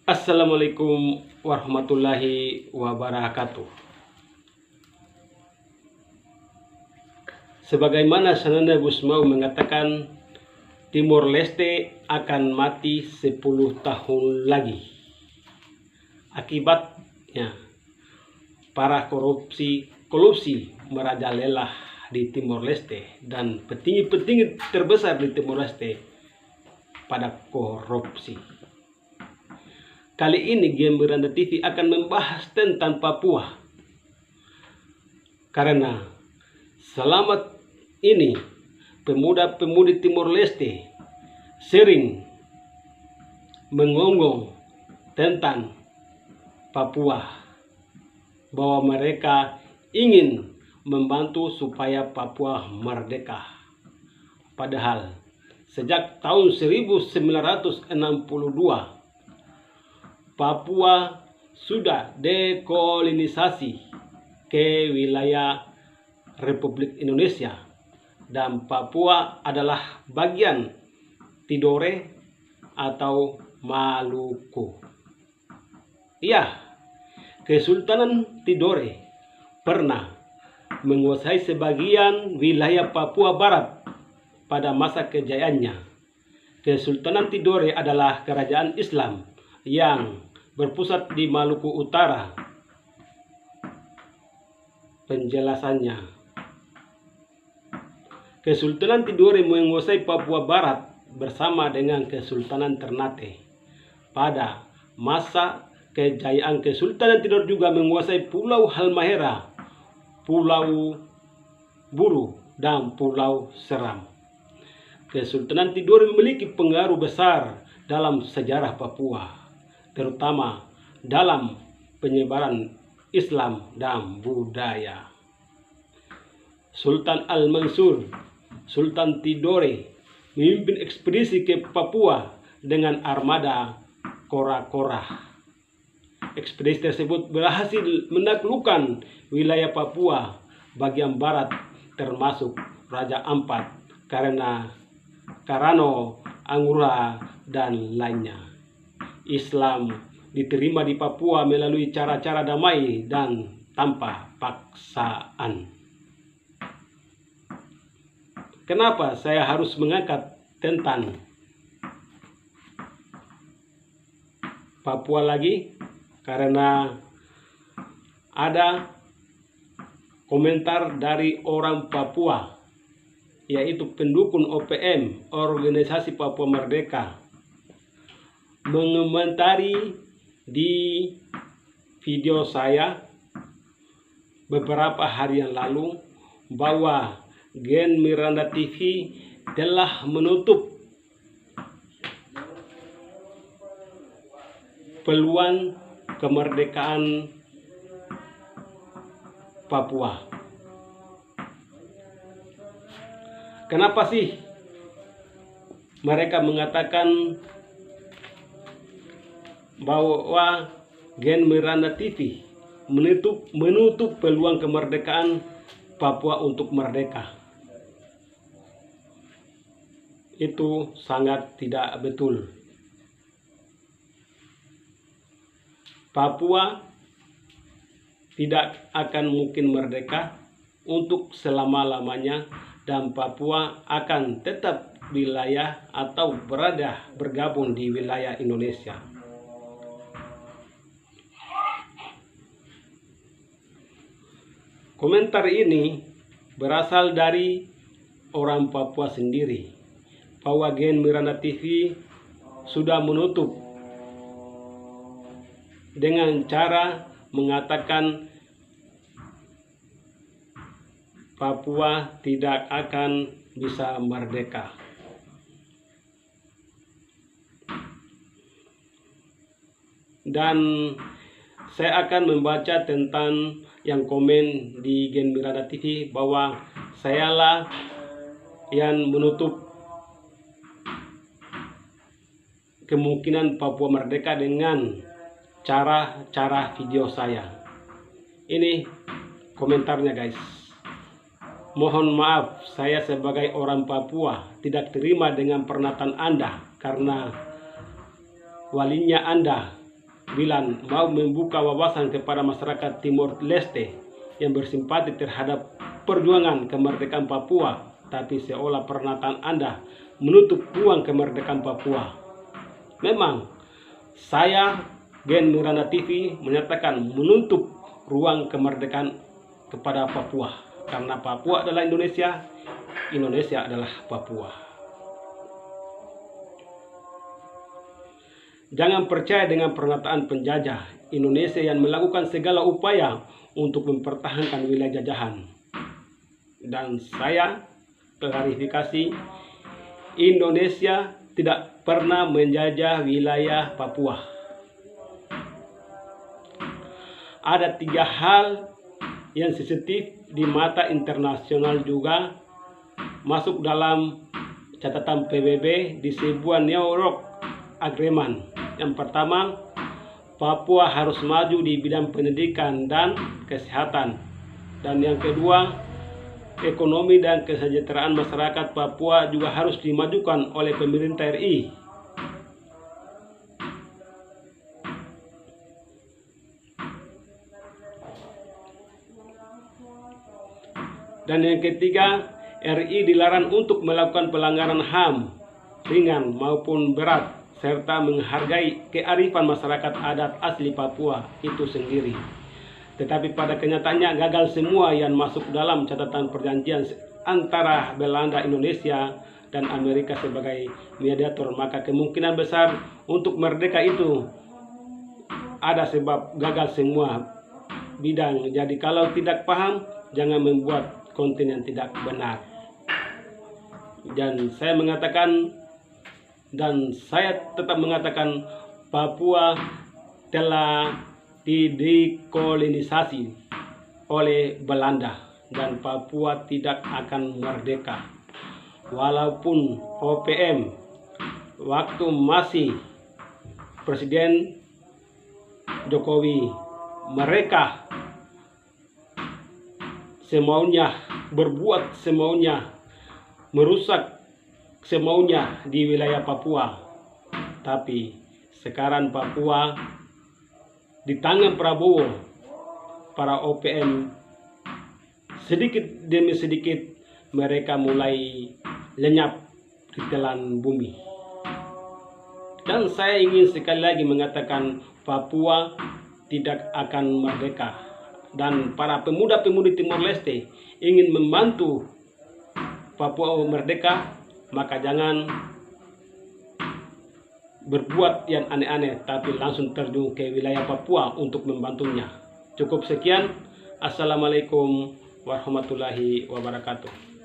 Assalamualaikum warahmatullahi wabarakatuh. Sebagaimana Sananda Gusmao mengatakan, Timor Leste akan mati 10 tahun lagi. Akibatnya, para korupsi merajalela di Timor Leste dan petinggi-petinggi terbesar di Timor Leste pada korupsi. Kali ini Game Miranda TV akan membahas tentang Papua. Karena selama ini pemuda-pemudi Timor Leste sering mengonggong tentang Papua, bahwa mereka ingin membantu supaya Papua merdeka. Padahal sejak tahun 1962 Papua sudah dekolonisasi ke wilayah Republik Indonesia, dan Papua adalah bagian Tidore atau Maluku. Iya, Kesultanan Tidore pernah menguasai sebagian wilayah Papua Barat pada masa kejayaannya. Kesultanan Tidore adalah kerajaan Islam yang berpusat di Maluku Utara. Penjelasannya, Kesultanan Tidore menguasai Papua Barat bersama dengan Kesultanan Ternate. Pada masa kejayaan Kesultanan Tidore juga menguasai Pulau Halmahera, Pulau Buru, dan Pulau Seram. Kesultanan Tidore memiliki pengaruh besar dalam sejarah Papua, terutama dalam penyebaran Islam dan budaya. Sultan Al-Mansur, Sultan Tidore, memimpin ekspedisi ke Papua dengan armada kora-kora. Ekspedisi tersebut berhasil menaklukkan wilayah Papua bagian barat, termasuk Raja Ampat, Karano, Angura, dan lainnya. Islam diterima di Papua melalui cara-cara damai dan tanpa paksaan. Kenapa saya harus mengangkat tentang Papua lagi? Karena ada komentar dari orang Papua, yaitu pendukung OPM, Organisasi Papua Merdeka, mengomentari di video saya beberapa hari yang lalu bahwa Game Miranda TV telah menutup peluang kemerdekaan Papua. Kenapa sih mereka mengatakan bahwa Game Miranda TV menutup peluang kemerdekaan Papua untuk merdeka? Itu sangat tidak betul. Papua tidak akan mungkin merdeka untuk selama-lamanya, dan Papua akan tetap wilayah atau bergabung di wilayah Indonesia. Komentar ini berasal dari orang Papua sendiri, bahwa Game Miranda TV sudah menutup dengan cara mengatakan Papua tidak akan bisa merdeka. Dan saya akan membaca tentang yang komen di Game Miranda TV, bahwa sayalah yang menutup kemungkinan Papua merdeka dengan cara-cara video saya. Ini komentarnya, guys. Mohon maaf, saya sebagai orang Papua tidak terima dengan pernyataan Anda, karena walinya Anda bilang mau membuka wawasan kepada masyarakat Timor Leste yang bersimpati terhadap perjuangan kemerdekaan Papua, tapi seolah pernyataan Anda menutup ruang kemerdekaan Papua. Memang saya, Gen Miranda TV, menyatakan menutup ruang kemerdekaan kepada Papua, karena Papua adalah Indonesia, Indonesia adalah Papua. Jangan percaya dengan pernyataan penjajah Indonesia yang melakukan segala upaya untuk mempertahankan wilayah jajahan. Dan saya klarifikasi, Indonesia tidak pernah menjajah wilayah Papua. Ada 3 hal yang sensitif di mata internasional juga masuk dalam catatan PBB di sebuah New York Agreement. Yang pertama, Papua harus maju di bidang pendidikan dan kesehatan. Dan yang kedua, ekonomi dan kesejahteraan masyarakat Papua juga harus dimajukan oleh pemerintah RI. Dan yang ketiga, RI dilarang untuk melakukan pelanggaran HAM ringan maupun berat, serta menghargai kearifan masyarakat adat asli Papua itu sendiri. Tetapi pada kenyataannya gagal semua yang masuk dalam catatan perjanjian antara Belanda, Indonesia, dan Amerika sebagai mediator. Maka kemungkinan besar untuk merdeka itu ada sebab gagal semua bidang. Jadi kalau tidak paham, jangan membuat konten yang tidak benar. Dan saya tetap mengatakan Papua telah didekolonisasi oleh Belanda dan Papua tidak akan merdeka. Walaupun OPM waktu masih Presiden Jokowi, mereka semaunya berbuat semaunya, merusak semaunya di wilayah Papua. Tapi sekarang Papua di tangan Prabowo, para OPM sedikit demi sedikit mereka mulai lenyap di telan bumi. Dan saya ingin sekali lagi mengatakan Papua tidak akan merdeka. Dan para pemuda-pemudi Timor Leste ingin membantu Papua merdeka, maka jangan berbuat yang aneh-aneh, tapi langsung terjun ke wilayah Papua untuk membantunya. Cukup sekian. Assalamualaikum warahmatullahi wabarakatuh.